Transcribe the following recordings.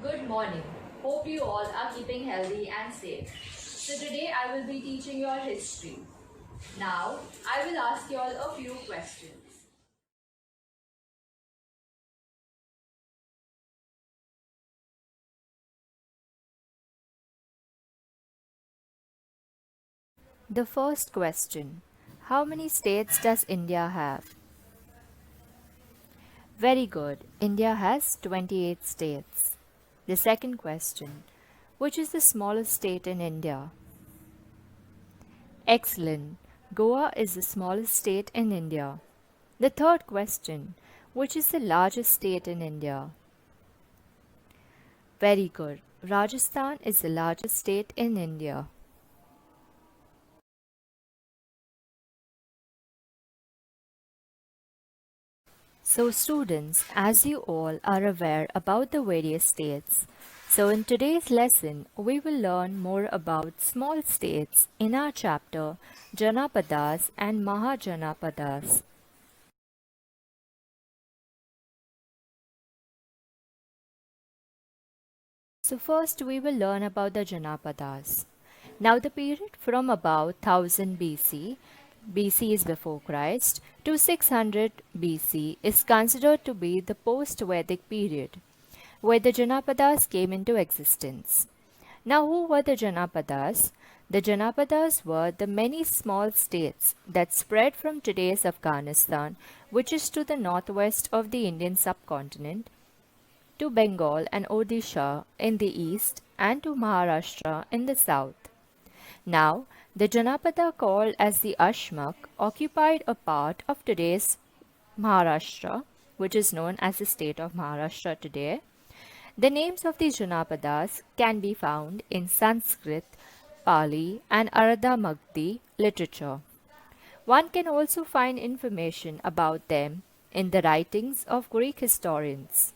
Good morning. Hope you all are keeping healthy and safe. So today I will be teaching you all history. Now I will ask you all a few questions. The first question: how many states does India have? Very good. India has 28 states. The second question: which is the smallest state in India? Excellent. Goa is the smallest state in India. The third question: which is the largest state in India? Very good. Rajasthan is the largest state in India. So, students, as you all are aware about the various states, so in today's lesson, we will learn more about small states in our chapter Janapadas and Mahajanapadas. So, first, we will learn about the Janapadas. Now, the period from about 1000 BC, BC is before Christ, to 600 BC is considered to be the post Vedic period, where the Janapadas came into existence. Now, who were the Janapadas? The Janapadas were the many small states that spread from today's Afghanistan, which is to the northwest of the Indian subcontinent, to Bengal and Odisha in the east, and to Maharashtra in the south. Now, the Janapada called as the Ashmak occupied a part of today's Maharashtra, which is known as the state of Maharashtra today. The names of these Janapadas can be found in Sanskrit, Pali, and Arada Magdi literature. One can also find information about them in the writings of Greek historians.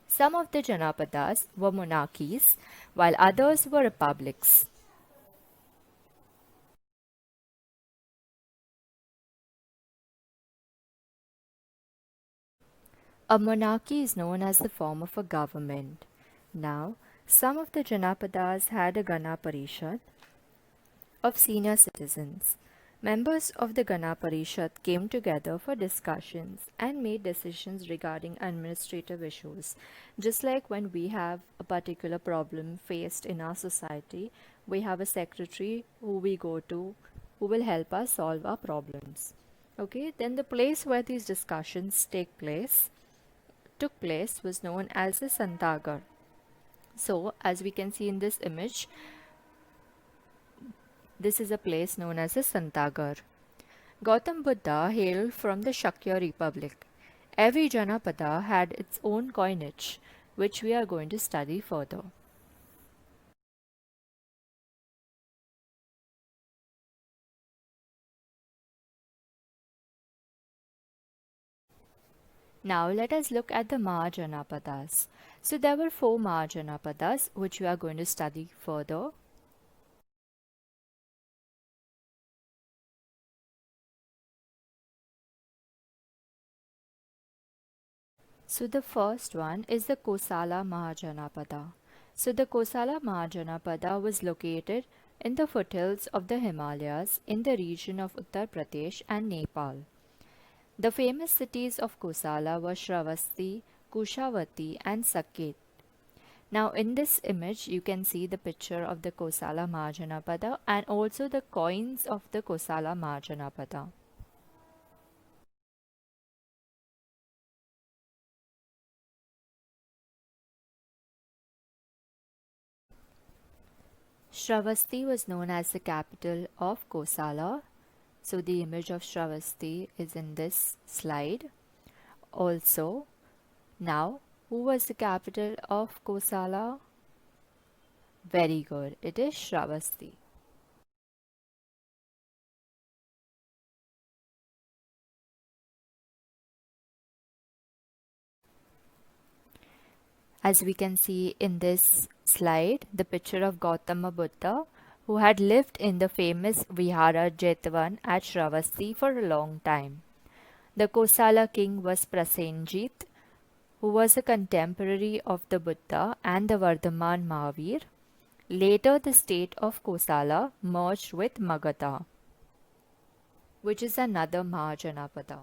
Some of the Janapadas were monarchies, while others were republics. A monarchy is known as the form of a government. Now, some of the Janapadas had a Gana Parishad of senior citizens. Members of the Gana Parishad came together for discussions and made decisions regarding administrative issues. Just like when we have a particular problem faced in our society, we have a secretary who we go to who will help us solve our problems. Okay, then the place where these discussions took place was known as the Santagar. So, as we can see in this image, this is a place known as the Santagar. Gautam Buddha hailed from the Shakya Republic. Every Janapada had its own coinage, which we are going to study further. Now let us look at the Mahajanapadas. So there were four Mahajanapadas which we are going to study further. So the first one is the Kosala Mahajanapada. So the Kosala Mahajanapada was located in the foothills of the Himalayas in the region of Uttar Pradesh and Nepal. The famous cities of Kosala were Shravasti, Kushavati and Saket. Now in this image you can see the picture of the Kosala Mahajanapada and also the coins of the Kosala Mahajanapada. Shravasti was known as the capital of Kosala. So the image of Shravasti is in this slide. Also, now who was the capital of Kosala? Very good, it is Shravasti. As we can see in this slide, the picture of Gautama Buddha, who had lived in the famous Vihara Jetwan at Shravasti for a long time. The Kosala king was Prasenjit, who was a contemporary of the Buddha and the Vardhaman Mahavir. Later, the state of Kosala merged with Magadha, which is another Mahajanapada.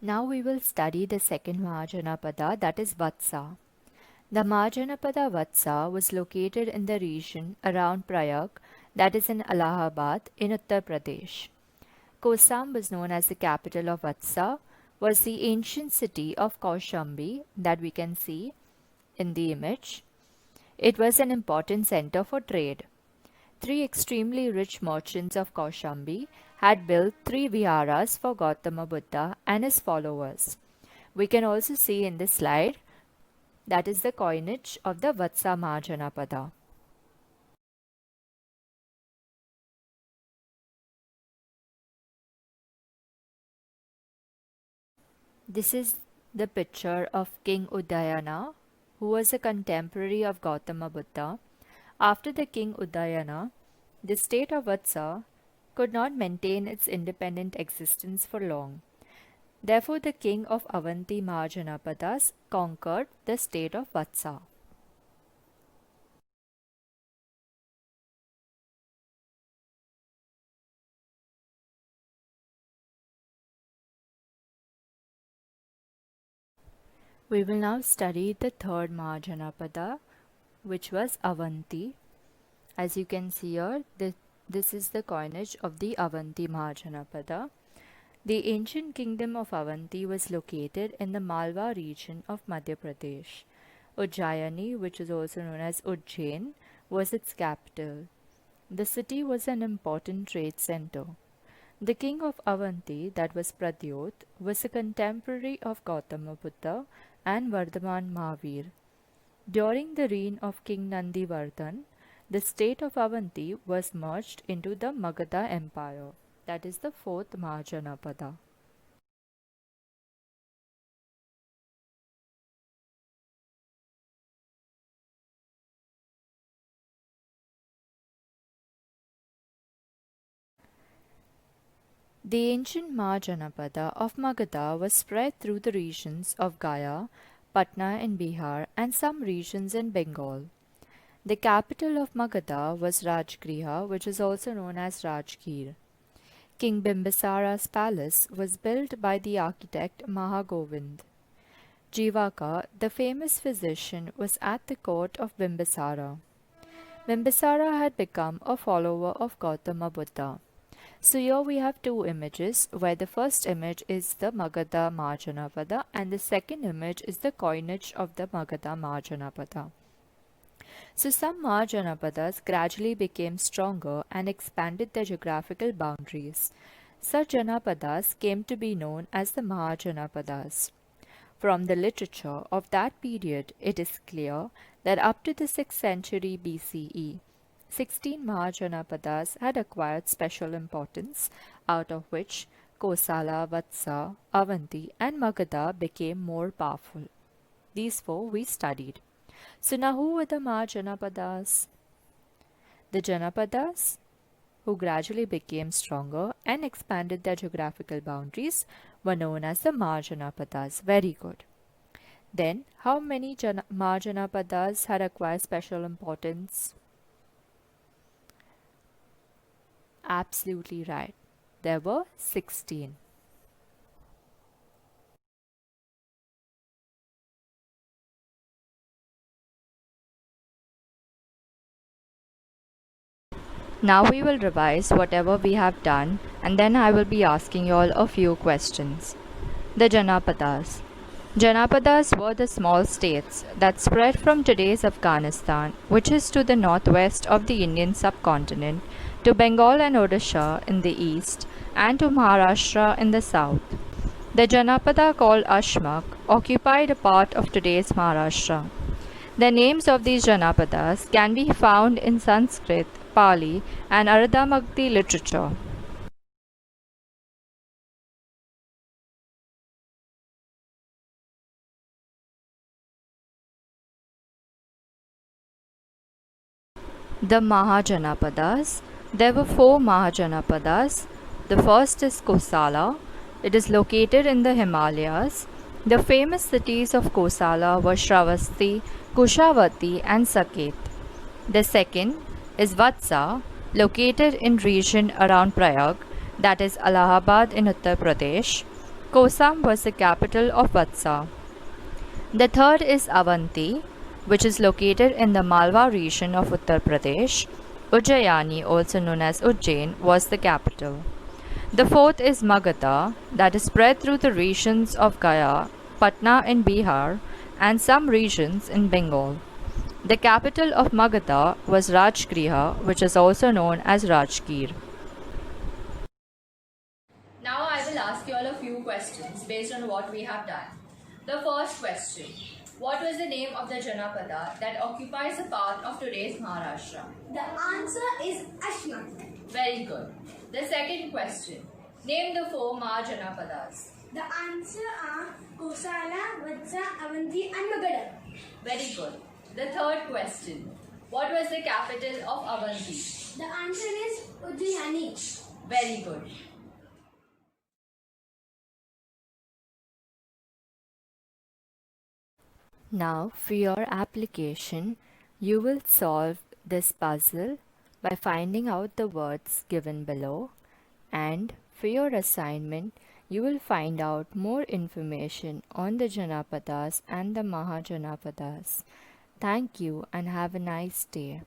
Now we will study the second Mahajanapada, that is Vatsa. The Mahajanapada Vatsa was located in the region around Prayag, that is in Allahabad, in Uttar Pradesh. Kosam was known as the capital of Vatsa, was the ancient city of Kaushambi that we can see in the image. It was an important center for trade. Three extremely rich merchants of Kaushambi had built three viharas for Gautama Buddha and his followers. We can also see in this slide that is the coinage of the Vatsa Mahajanapada. This is the picture of King Udayana, who was a contemporary of Gautama Buddha. After the King Udayana, the state of Vatsa could not maintain its independent existence for long. Therefore, the king of Avanti Mahajanapadas conquered the state of Vatsa. We will now study the third Mahajanapada, which was Avanti. As you can see here, this is the coinage of the Avanti Mahajanapada. The ancient kingdom of Avanti was located in the Malwa region of Madhya Pradesh. Ujjayani, which is also known as Ujjain, was its capital. The city was an important trade center. The king of Avanti, that was Pradyot, was a contemporary of Gautama Buddha and Vardhaman Mahavir. During the reign of King Nandivardhan, the state of Avanti was merged into the Magadha Empire. That is the fourth Mahajanapada. The ancient Mahajanapada of Magadha was spread through the regions of Gaya, Patna in Bihar, and some regions in Bengal. The capital of Magadha was Rajgriha, which is also known as Rajgir. King Bimbisara's palace was built by the architect Mahagovind. Jivaka, the famous physician, was at the court of Bimbisara. Bimbisara had become a follower of Gautama Buddha. So here we have two images, where the first image is the Magadha Mahajanapada and the second image is the coinage of the Magadha Mahajanapada. So some Mahajanapadas gradually became stronger and expanded their geographical boundaries. Such Janapadas came to be known as the Mahajanapadas. From the literature of that period, it is clear that up to the 6th century BCE, 16 Mahajanapadas had acquired special importance, out of which Kosala, Vatsa, Avanti, and Magadha became more powerful. These four we studied. So now who were the Mahajanapadas? The Janapadas, who gradually became stronger and expanded their geographical boundaries, were known as the Mahajanapadas. Very good. Then, how many Mahajanapadas had acquired special importance? Absolutely right. There were 16. Now we will revise whatever we have done and then I will be asking you all a few questions. The Janapadas. Janapadas were the small states that spread from today's Afghanistan, which is to the northwest of the Indian subcontinent, to Bengal and Odisha in the east, and to Maharashtra in the south. The Janapada called Ashmak occupied a part of today's Maharashtra. The names of these Janapadas can be found in Sanskrit, Pali, and Ardhamagdi literature. The Mahajanapadas. There were four Mahajanapadas. The first is Kosala. It is located in the Himalayas. The famous cities of Kosala were Shravasti, Kushavati and Saket. The second is Vatsa, located in region around Prayag, that is Allahabad in Uttar Pradesh. Kosam was the capital of Vatsa. The third is Avanti, which is located in the Malwa region of Uttar Pradesh. Ujjayani, also known as Ujjain, was the capital. The fourth is Magadha, that is spread through the regions of Gaya, Patna in Bihar, and some regions in Bengal. The capital of Magadha was Rajgriha, which is also known as Rajgir. Now I will ask you all a few questions based on what we have done. The first question: what was the name of the Janapada that occupies a part of today's Maharashtra? The answer is Ashmat. Very good. The second question: name the four Mahajanapadas. The answer are Kosala, Vatsa, Avanti and Magadha. Very good. The third question: what was the capital of Avanti? The answer is Ujjayani. Very good. Now, for your application, you will solve this puzzle by finding out the words given below, and for your assignment, you will find out more information on the Janapadas and the Mahajanapadas. Thank you and have a nice day.